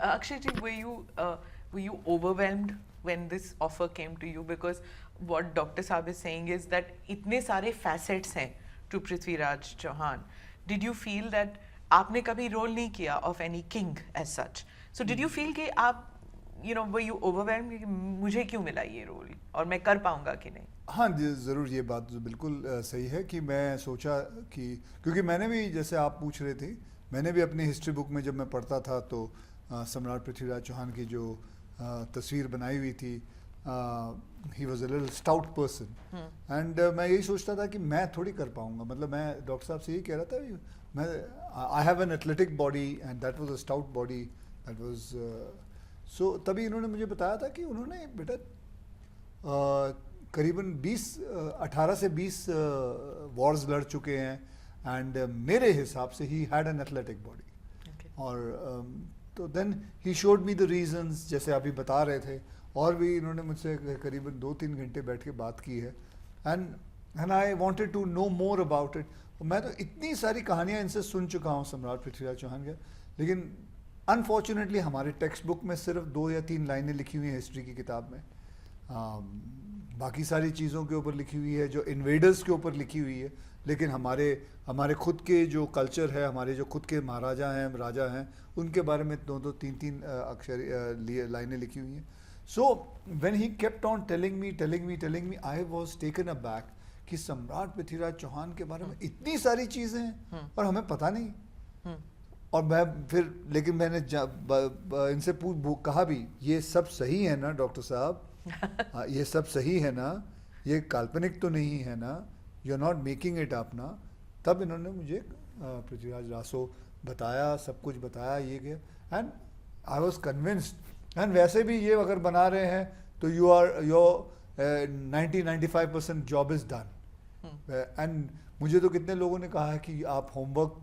Akshay ji, were you overwhelmed when this offer came to you? Because what Dr. Saab is saying is that इतने सारे facets हैं to Prithviraj Chauhan. Did you feel that आपने कभी role नहीं किया of any king as such? So did you feel कि आप were you overwhelmed कि मुझे क्यों मिला ये role और मैं कर पाऊंगा कि नहीं? हाँ जी, ज़रूर ये बात बिल्कुल सही है कि मैं सोचा कि क्योंकि मैंने भी, जैसे आप पूछ रहे थे, मैंने भी अपनी हिस्ट्री बुक में जब मैं पढ़ता था तो सम्राट पृथ्वीराज चौहान की जो तस्वीर बनाई हुई थी, he was a little stout person, and मैं यही सोचता था कि मैं थोड़ी कर पाऊंगा। मतलब मैं डॉक्टर साहब से यही कह रहा था, मैं I have an athletic body and that was a stout body, that was so. तभी इन्होंने मुझे बताया था कि उन्होंने बेटा करीबन 18 से 20 वॉर्स लड़ चुके हैं, एंड मेरे हिसाब से he had an athletic body. और तो then he showed me the reasons, जैसे अभी बता रहे थे, और भी इन्होंने मुझसे करीबन 2-3 घंटे बैठ के बात की है, and I wanted to know more about it. मैं तो इतनी सारी कहानियाँ इनसे सुन चुका हूँ सम्राट पृथ्वीराज चौहान के, लेकिन अनफॉर्चुनेटली हमारे टेक्स्ट बुक में सिर्फ 2 या 3 लाइनें लिखी हुई हैं हिस्ट्री की किताब में। बाकी सारी चीज़ों के ऊपर लिखी हुई है, जो इन्वेडर्स के ऊपर लिखी हुई है, लेकिन हमारे खुद के जो कल्चर है, हमारे जो खुद के महाराजा हैं, राजा हैं, उनके बारे में 2-2, 3-3 अक्षर लाइनें लिखी हुई हैं। So when he kept on telling me, I was taken aback कि सम्राट पृथ्वीराज चौहान के बारे में इतनी सारी चीज़ें हैं और हमें पता नहीं। और मैं फिर, लेकिन मैंने इनसे कहा भी, ये सब सही है ना डॉक्टर साहब? ये सब सही है ना? ये काल्पनिक तो नहीं है ना? You are not making it up ना? तब इन्होंने मुझे पृथ्वीराज रासो बताया, सब कुछ बताया, ये क्या, and I was convinced. And वैसे भी ये अगर बना रहे हैं तो your 90-95% job is done. And मुझे तो कितने लोगों ने कहा है कि आप होमवर्क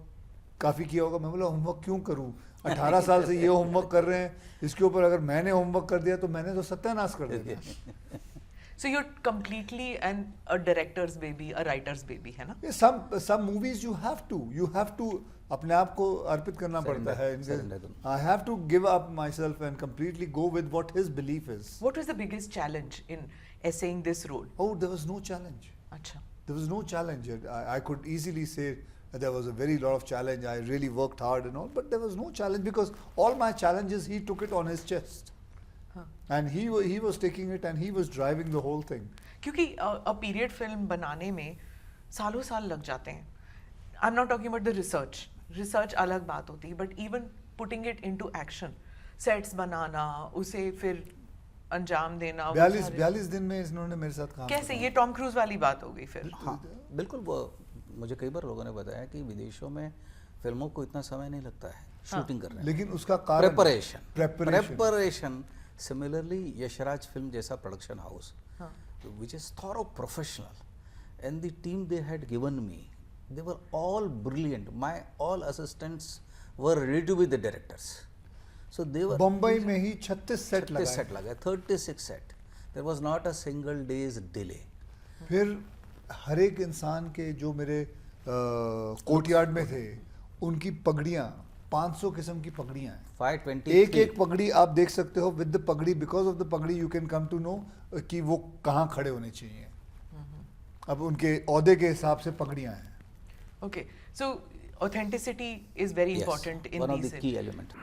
काफ़ी किया होगा। मैं बोला होमवर्क क्यों करूं? 18 साल से ये होमवर्क कर रहे हैं, इसके ऊपर अगर मैंने होमवर्क कर दिया तो मैंने तो सत्यानाश कर दिया। So you're completely a director's baby, a writer's baby, है ना? Some movies you have to अपने आप को अर्पित करना पड़ता है। I have to give up myself and completely go with what his belief is. What was the biggest challenge in essaying this role? Oh, there was no challenge. अच्छा. There was no challenge. I could easily say there was a very lot of challenge. I really worked hard and all, but there was no challenge because all my challenges he took it on his chest. And he was taking it and he was driving the whole thing. क्योंकि a period film बनाने में सालों साल लग जाते हैं. I'm not talking about the research. Research अलग बात होती है, but even putting it into action, sets बनाना, उसे फिर अंजाम देना। 42 दिन में इन्होंने मेरे साथ काम कैसे? ये टॉम क्रूज वाली बात हो गई फिर। हाँ बिल्कुल। वो मुझे कई बार लोगों ने बताया कि विदेशों में फिल्मों को इतना समय नहीं लगता है शूटिंग करने में, लेकिन उसका कारण प्रेपरेशन। सिमिलरली यशराज फिल्म जैसा production house which is thorough professional, and the team they had given me, they were all brilliant. My all assistants were ready to be the directors. So they were Bombay में ही 36 set लगा 36 set. There was not a single day's delay. फिर हर एक इंसान के जो मेरे courtyard में थे, उनकी पगड़ियाँ 500 किस्म की पगड़ियाँ हैं। 523 एक पगड़ी आप देख सकते हो with the pagri, because of the pagri you can come to know कि वो कहाँ खड़े होने चाहिए। अब उनके ओहदे के हिसाब से पगड़ियाँ हैं। Okay, so authenticity is very important in one of these the key elements.